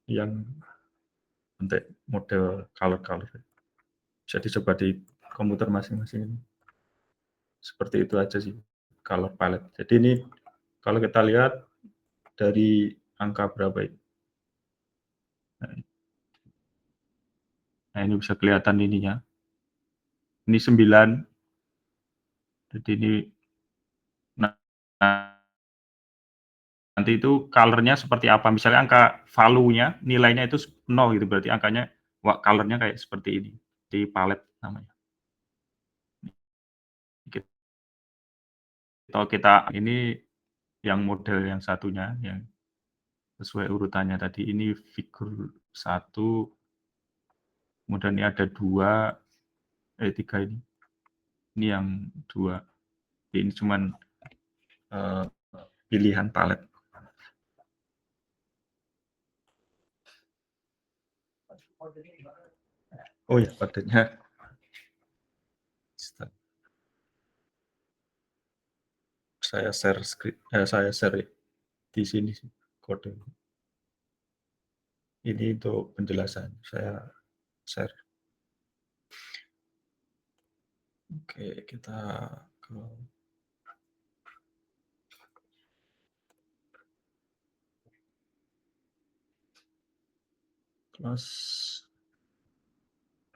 Yang untuk model color. Bisa dicoba di komputer masing-masing. Seperti itu aja sih color palette. Jadi ini kalau kita lihat dari angka berapa ini. Nah, ini bisa kelihatan ininya. Ini 9. Jadi ini nanti itu color-nya seperti apa. Misalnya angka value-nya, nilainya itu 0 gitu, berarti angkanya color-nya kayak seperti ini. Di palette namanya. Kalau kita ini yang model yang satunya yang sesuai urutannya tadi, ini figur 1, kemudian ini ada 3 ini. Ini yang 2. Ini cuman pilihan palet. Oh ya, kodenya. Saya share di sini sih kode. Ini untuk penjelasan. Saya share. Oke, kita ke kelas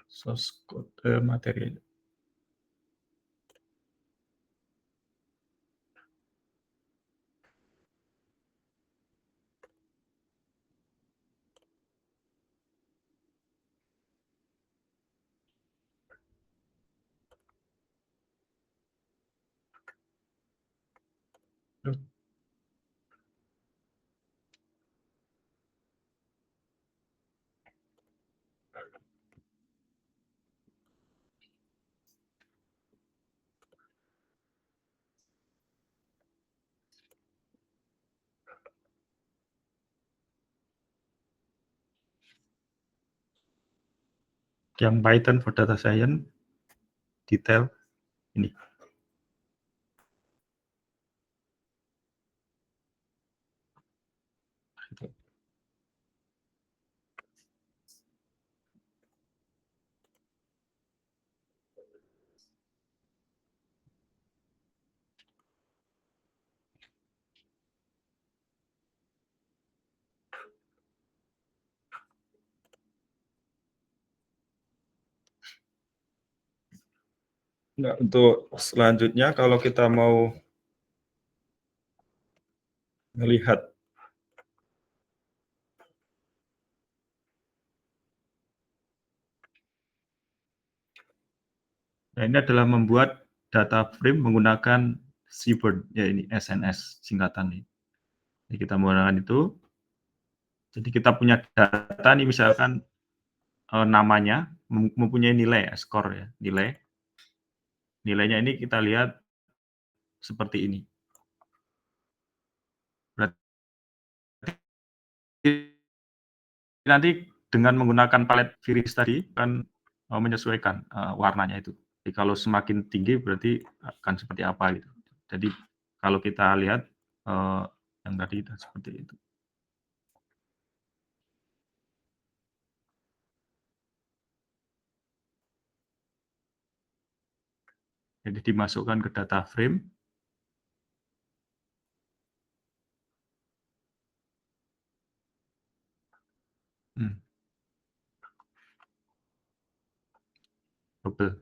source code materi. Yang Python for data science detail ini. Nah, untuk selanjutnya kalau kita mau melihat nah, ini adalah membuat data frame menggunakan Seabird, ya ini SNS singkatan. Jadi kita menggunakan itu. Jadi kita punya data nih misalkan namanya mempunyai nilai ya, skor ya, nilai. Nilainya ini kita lihat seperti ini. Berarti nanti dengan menggunakan palet Viris tadi kan menyesuaikan warnanya itu. Jadi kalau semakin tinggi berarti akan seperti apa gitu. Jadi kalau kita lihat yang tadi itu seperti itu. Jadi dimasukkan ke data frame. Double.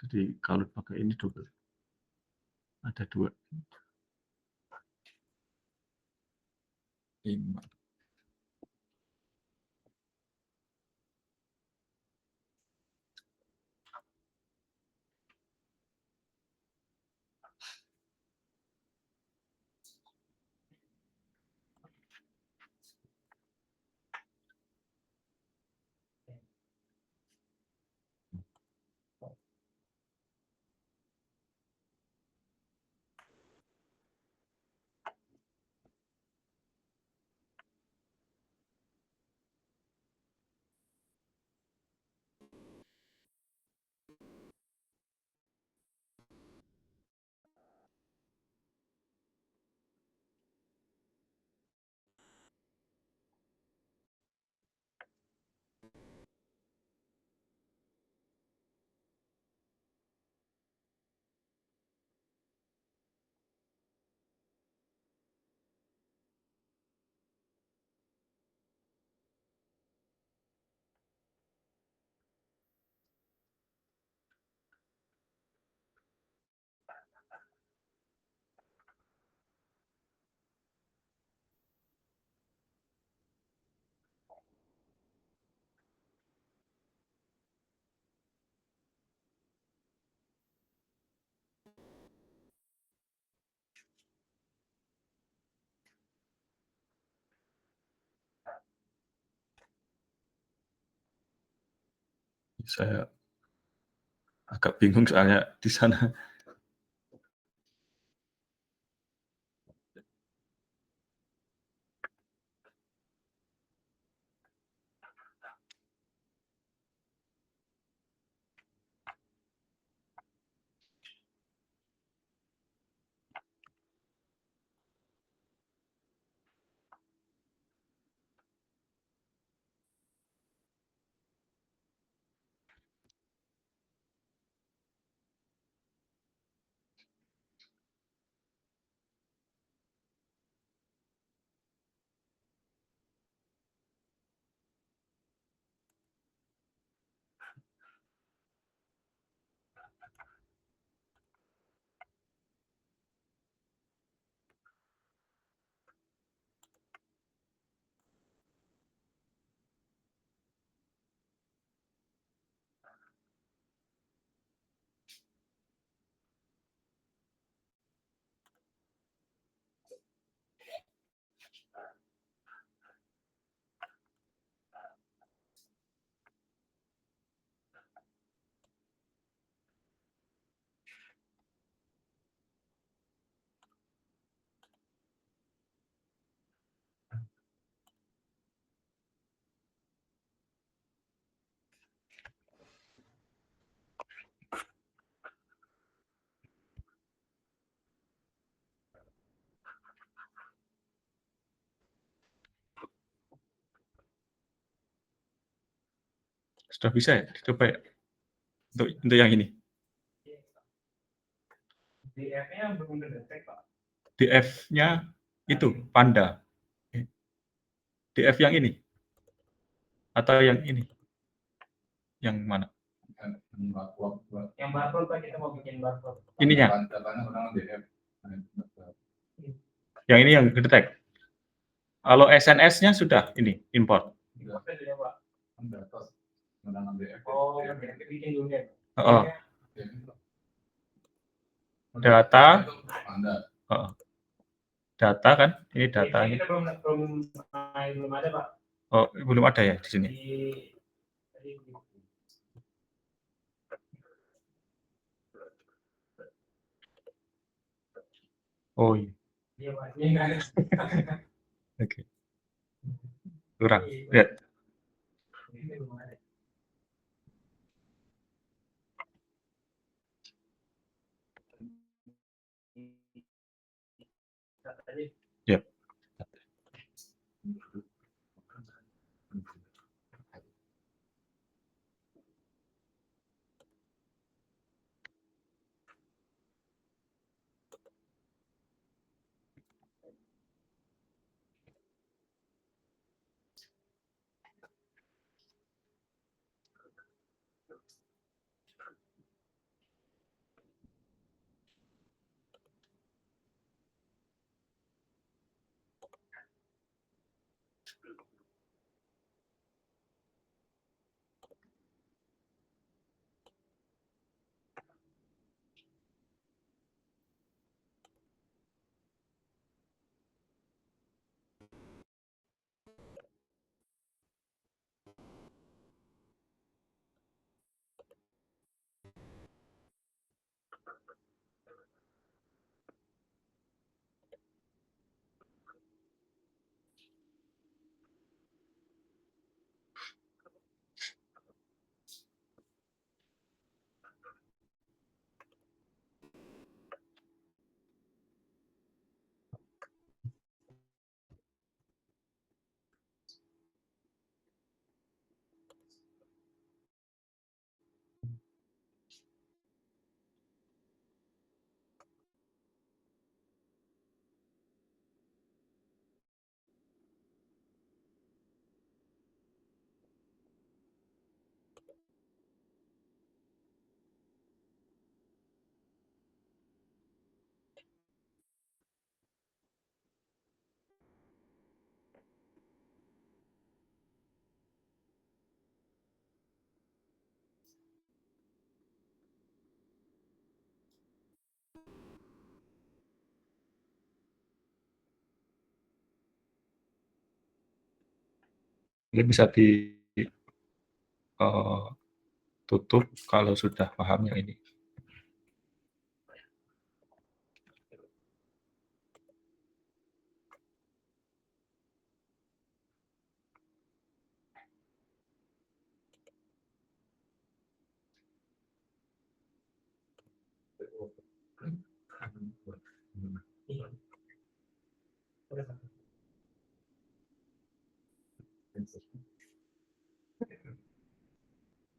Jadi kalau pakai ini double. Ada 2. 5. Saya agak bingung soalnya di sana. Sudah bisa ya? Coba ya? Untuk yang ini. DF-nya belum terdetek, Pak. DF-nya itu Panda. DF yang ini? Atau yang ini? Yang mana? Yang barcode, Pak, kita mau bikin barcode. Ininya? Yang ini yang kedetek? Kalau SNS-nya sudah ini import. Oh, bikin dulu ya. Oh. Data. Oh. Data kan? Ini data ini. Kita belum ada, Pak. Oh, belum ada ya di sini. Oh iya. Iya, Pak. Ini enggak ada. Oke. Kurang. Lihat. Ini belum ada. Ya. Ini bisa di tutup kalau sudah paham yang ini.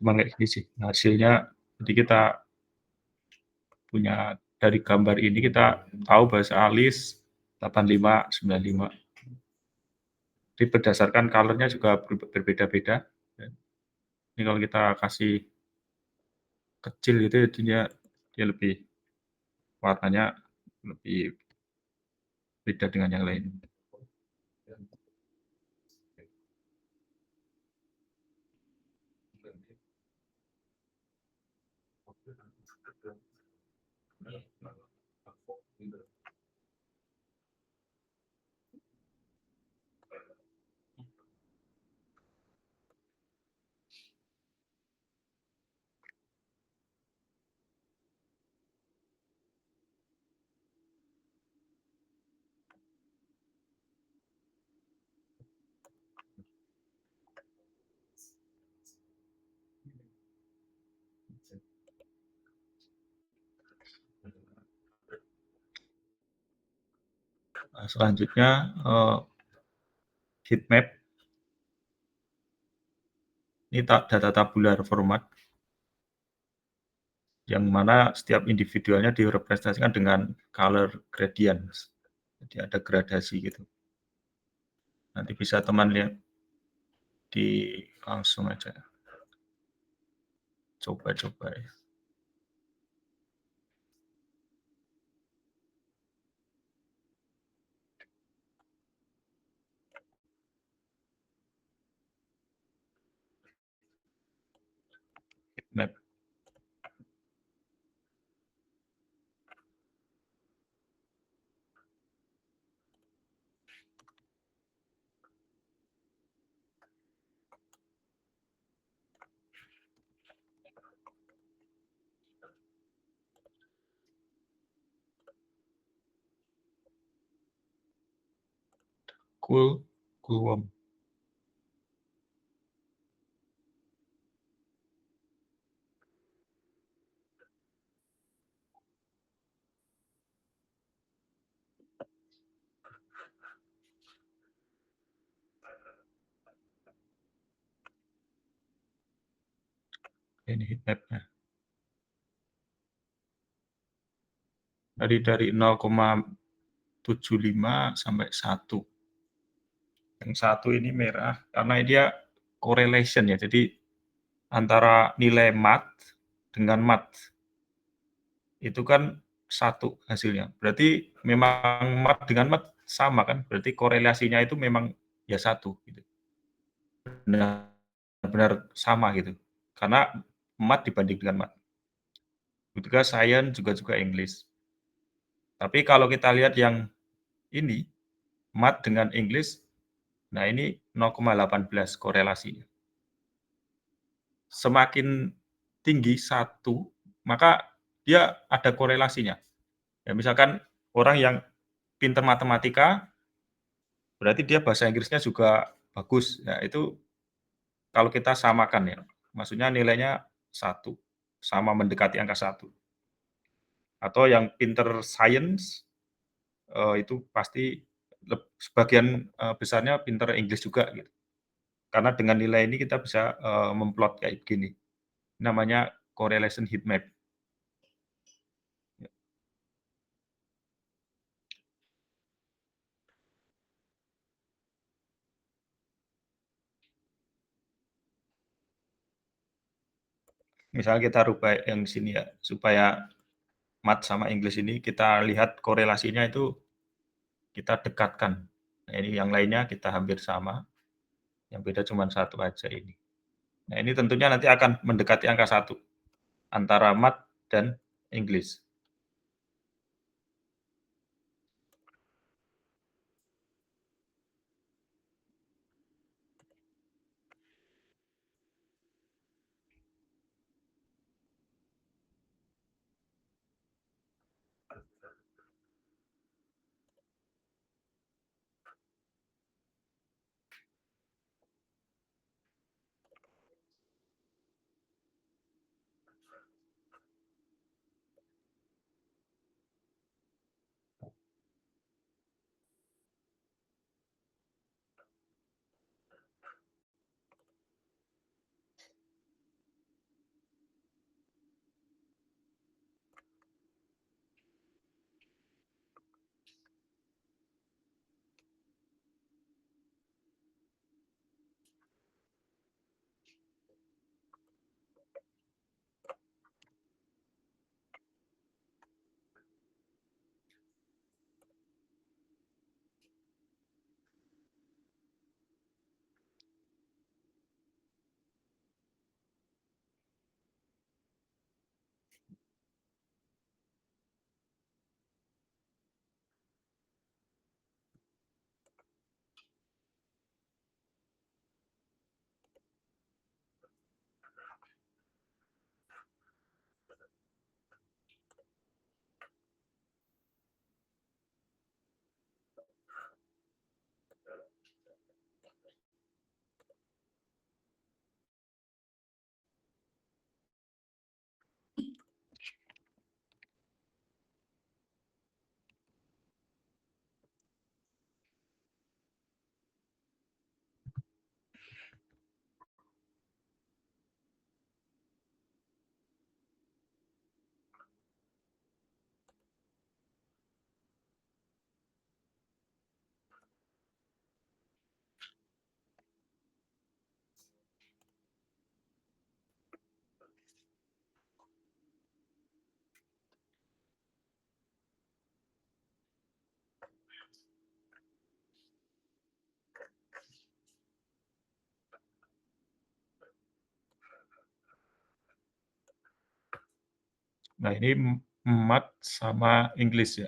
Memang kayak gini sih hasilnya. Jadi kita punya dari gambar ini kita tahu bahasa alis 85, 95. Jadi berdasarkan color-nya juga berbeda-beda. Ini kalau kita kasih kecil gitu, dia lebih warnanya lebih beda dengan yang lain. Nah, selanjutnya heat map. Ini data tabular format yang mana setiap individualnya direpresentasikan dengan color gradient. Jadi ada gradasi gitu. Nanti bisa teman lihat di langsung aja. Coba-coba ya. Heat map. Cool worm. Ini heat map-nya. Dari 0,75 sampai 1. Yang 1 ini merah karena dia correlation ya. Jadi antara nilai mat dengan mat itu kan 1 hasilnya. Berarti memang mat dengan mat sama kan? Berarti korelasinya itu memang ya 1 gitu. Benar-benar sama gitu. Karena mat dibanding dengan mat. Juga science juga English. Tapi kalau kita lihat yang ini mat dengan English, nah ini 0,18 korelasinya. Semakin tinggi 1, maka dia ada korelasinya. Ya misalkan orang yang pintar matematika, berarti dia bahasa Inggrisnya juga bagus. Ya itu kalau kita samakan ya, maksudnya nilainya 1, sama mendekati angka 1. Atau yang pintar science, itu pasti sebagian besarnya pintar Inggris juga gitu. Karena dengan nilai ini kita bisa memplot kayak gini. Namanya correlation heat map. Misalnya kita rubah yang sini ya, supaya mat sama English ini kita lihat korelasinya itu kita dekatkan. Nah, ini yang lainnya kita hampir sama, yang beda cuma 1 aja ini. Nah, ini tentunya nanti akan mendekati angka 1 antara mat dan English. Nah, ini Math sama English ya,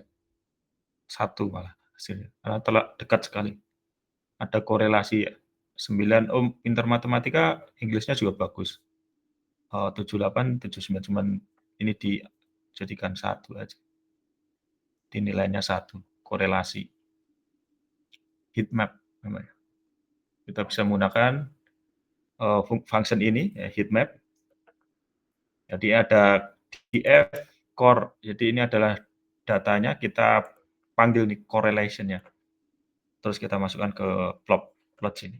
1 malah hasilnya, karena telah dekat sekali. Ada korelasi ya, 9 pintar matematika Inggrisnya juga bagus. 78, 79, cuman ini dijadikan 1 aja. Nilainya 1, korelasi. Heat map namanya. Kita bisa menggunakan function ini, ya, heat map. Jadi ada df core, jadi ini adalah datanya, kita panggil nih correlation-nya. Terus kita masukkan ke plot sini.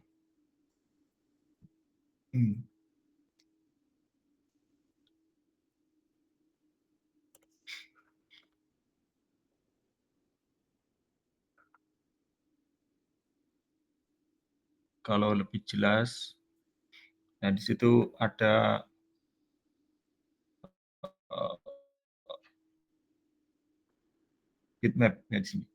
Kalau lebih jelas, nah di situ ada heat map ya di sini.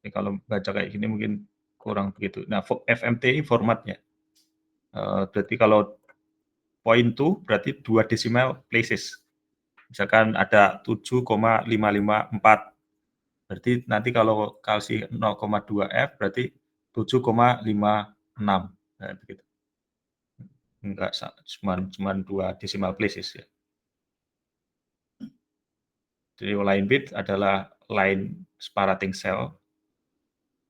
Jadi kalau baca kayak gini mungkin kurang begitu. Nah, FMT formatnya. Berarti kalau point to berarti 2 decimal places. Misalkan ada 7,554. Berarti nanti kalau kasih 0,2 F berarti 7,56. Nah, begitu. Enggak, cuma 2 decimal places ya. Jadi line width adalah line separating cell.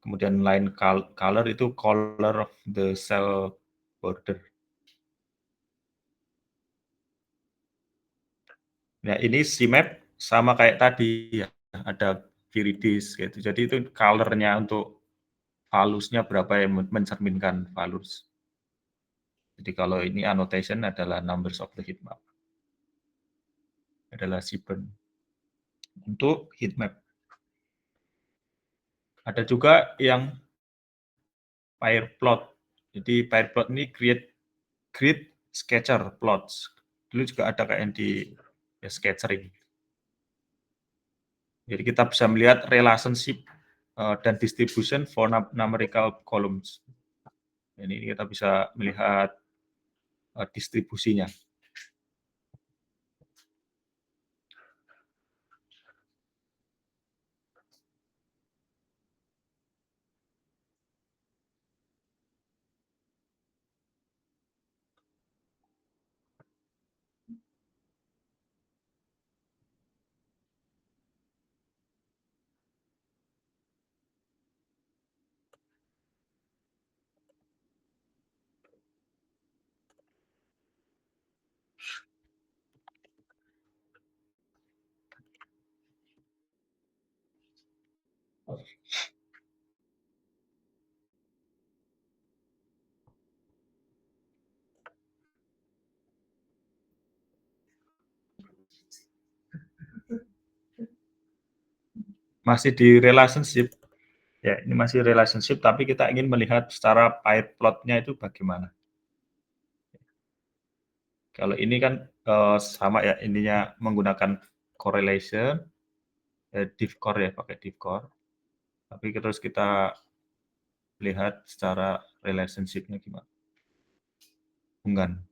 Kemudian line color itu color of the cell border. Nah, ini CMap sama kayak tadi ya, ada viridis gitu. Jadi itu color-nya untuk valusnya berapa yang mencerminkan valus. Jadi kalau ini annotation adalah numbers of the heat map. Adalah Seaborn. Untuk heat map. Ada juga yang pair plot. Jadi pair plot ini create grid sketcher plots. Dulu juga ada kayak yang di ya, sketchering. Jadi kita bisa melihat relationship dan distribution for numerical columns. Ini kita bisa melihat distribusinya. Masih di relationship. Ya, ini masih relationship, tapi kita ingin melihat secara pair plot-nya itu bagaimana. Kalau ini kan sama ya, ininya menggunakan correlation, divcore ya, pakai divcore. Tapi terus kita lihat secara relationship-nya gimana. Hubungan.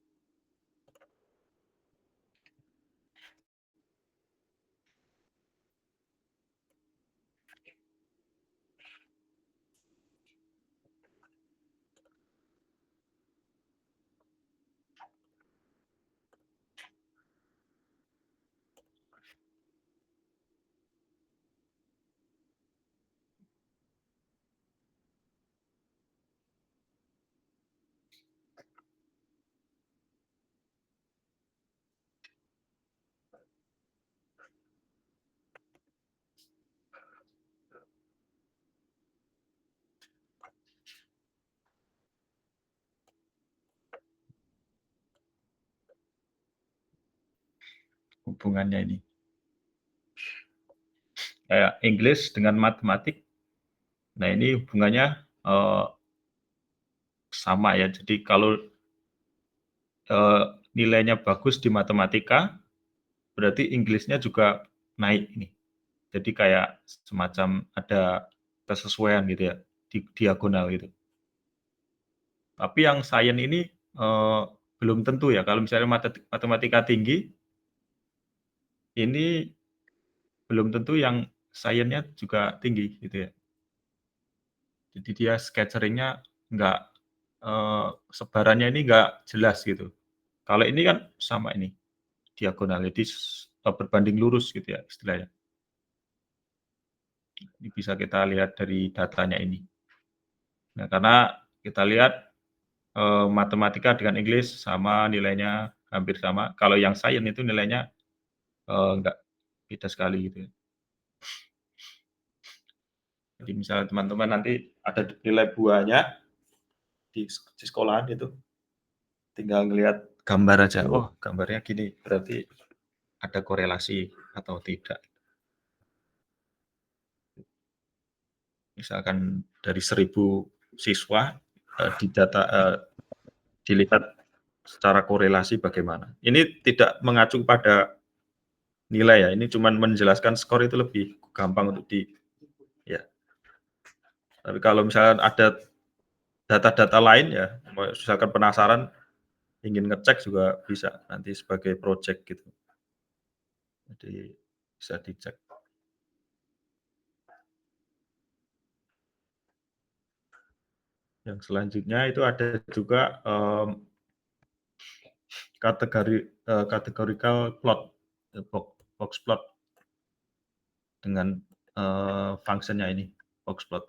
Hubungannya ini. Kayak English dengan matematik. Nah, ini hubungannya sama ya. Jadi kalau nilainya bagus di matematika, berarti Inggrisnya juga naik ini. Jadi kayak semacam ada kesesuaian gitu ya, di diagonal gitu. Tapi yang sains ini belum tentu ya, kalau misalnya matematika tinggi, ini belum tentu yang sainsnya juga tinggi gitu ya. Jadi dia scattering-nya nggak, sebarannya ini nggak jelas gitu. Kalau ini kan sama ini, diagonal, jadi berbanding lurus gitu ya istilahnya. Ini bisa kita lihat dari datanya ini. Nah, karena kita lihat, matematika dengan Inggris sama nilainya hampir sama, kalau yang sains itu nilainya, enggak, beda sekali gitu ya. Jadi misalnya teman-teman nanti ada nilai buahnya di sekolahan itu, tinggal ngelihat gambar aja, oh gambarnya gini, berarti ada korelasi atau tidak. Misalkan dari 1.000 siswa, dilihat secara korelasi bagaimana. Ini tidak mengacu pada nilai ya, ini cuma menjelaskan skor itu lebih gampang untuk ya. Tapi kalau misalnya ada data-data lain ya, misalkan penasaran, ingin ngecek juga bisa nanti sebagai project gitu. Jadi bisa dicek. Yang selanjutnya itu ada juga categorical plot, box plot dengan fungsinya ini, box plot.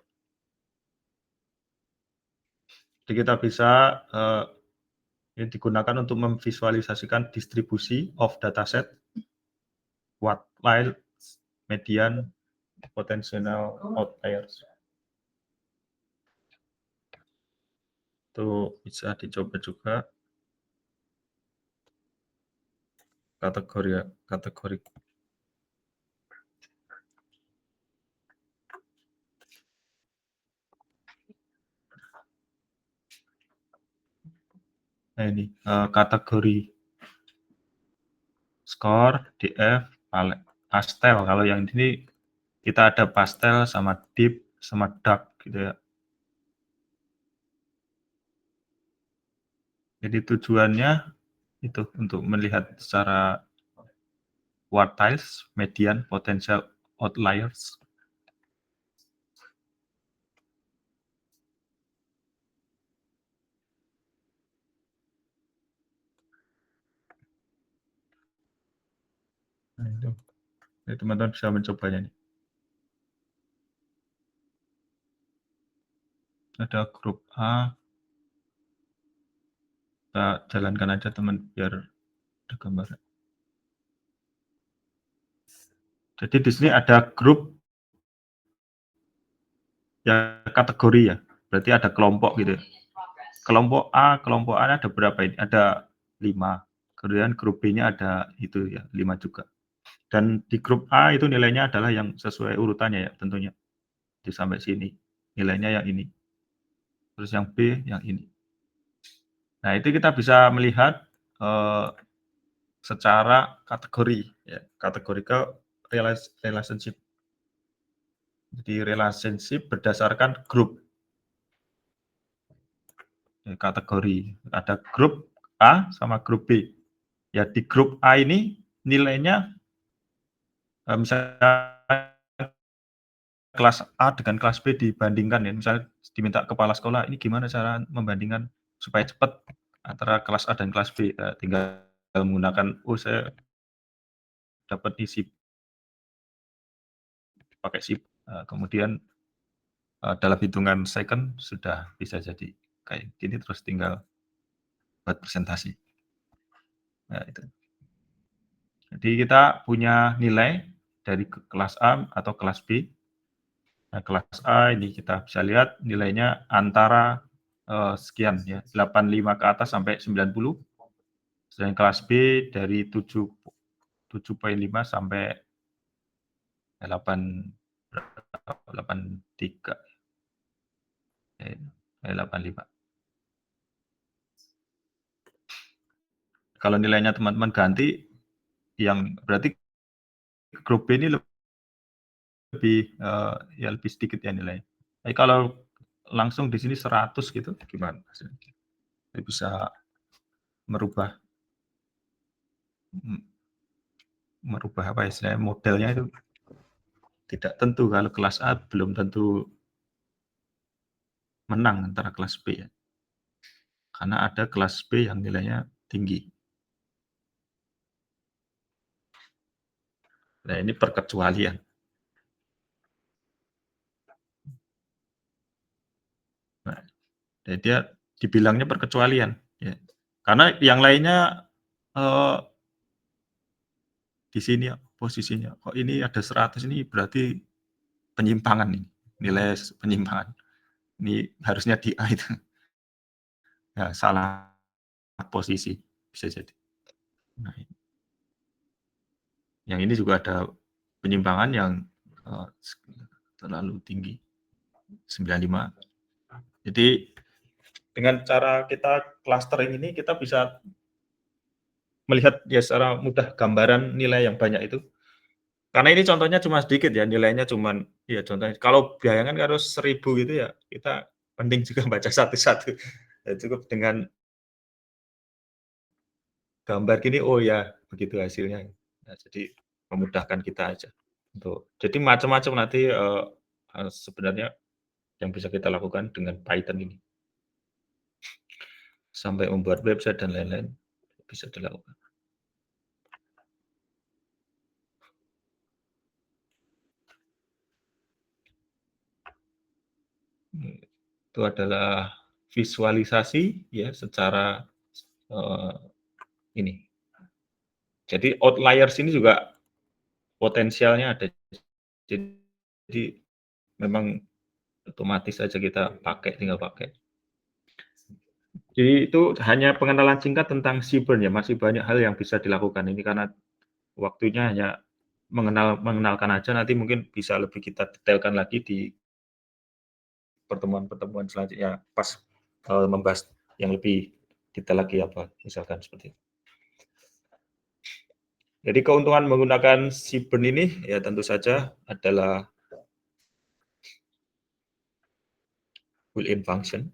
Jadi kita bisa ini digunakan untuk memvisualisasikan distribusi of dataset, outliers, median, potential outliers. Itu bisa dicoba juga kategori. Nah ini kategori skor, DF, pastel. Kalau yang ini kita ada pastel sama deep sama dark gitu ya. Jadi tujuannya itu untuk melihat secara quartiles, median, potential outliers. Nah, itu. Jadi teman-teman bisa mencobanya nih. Ada grup A. Kita jalankan aja teman biar ada gambar. Jadi di sini ada grup ya kategori ya. Berarti ada kelompok gitu ya. Kelompok A ada berapa ini? Ada 5. Kemudian grup B-nya ada itu ya, 5 juga. Dan di grup A itu nilainya adalah yang sesuai urutannya ya tentunya. Jadi sampai sini nilainya yang ini. Terus yang B yang ini. Nah, itu kita bisa melihat secara kategori ya, categorical relationship. Jadi relationship berdasarkan grup. Kategori. Ada grup A sama grup B. Ya di grup A ini nilainya misalnya kelas A dengan kelas B dibandingkan ya, misalnya diminta kepala sekolah, ini gimana cara membandingkan supaya cepat antara kelas A dan kelas B, tinggal menggunakan, oh saya dapat isi pakai SIP, kemudian dalam hitungan second sudah bisa jadi kayak gini, terus tinggal buat presentasi. Nah itu. Jadi kita punya nilai dari kelas A atau kelas B. Nah, kelas A ini kita bisa lihat nilainya antara sekian ya, 85 ke atas sampai 90. Sedangkan kelas B dari 7,5 sampai 83. 85. Kalau nilainya teman-teman ganti, yang berarti grup B ini lebih ya lebih sedikit ya nilainya. Tapi kalau langsung di sini 100 gitu gimana hasilnya? Bisa merubah apa istilahnya, modelnya itu tidak tentu. Kalau kelas A belum tentu menang antara kelas B ya. Karena ada kelas B yang nilainya tinggi. Nah, ini perkecualian. Nah, jadi dia dibilangnya perkecualian ya. Karena yang lainnya di sini ya posisinya. Kok ini ada 100, ini berarti penyimpangan nih, nilai penyimpangan. Ini harusnya di A itu. Ya, salah posisi bisa jadi. Nah, yang ini juga ada penyimpangan yang terlalu tinggi, 95. Jadi dengan cara kita clustering ini kita bisa melihat ya secara mudah gambaran nilai yang banyak itu. Karena ini contohnya cuma sedikit ya, nilainya cuman ya contohnya kalau bayangan harus 1000 gitu ya, kita penting juga baca satu-satu. Ya cukup dengan gambar gini, oh ya begitu hasilnya. Nah, jadi memudahkan kita aja untuk jadi macam-macam nanti sebenarnya yang bisa kita lakukan dengan Python ini. Sampai membuat website dan lain-lain bisa dilakukan. Itu adalah visualisasi ya secara ini. Jadi outliers ini juga potensialnya ada. Jadi memang otomatis saja kita pakai, tinggal pakai. Jadi itu hanya pengenalan singkat tentang Seaborn ya, masih banyak hal yang bisa dilakukan ini karena waktunya hanya mengenalkan aja, nanti mungkin bisa lebih kita detailkan lagi di pertemuan-pertemuan selanjutnya pas membahas yang lebih detail lagi apa misalkan seperti itu. Jadi keuntungan menggunakan Seaborn ini ya tentu saja adalah built-in function.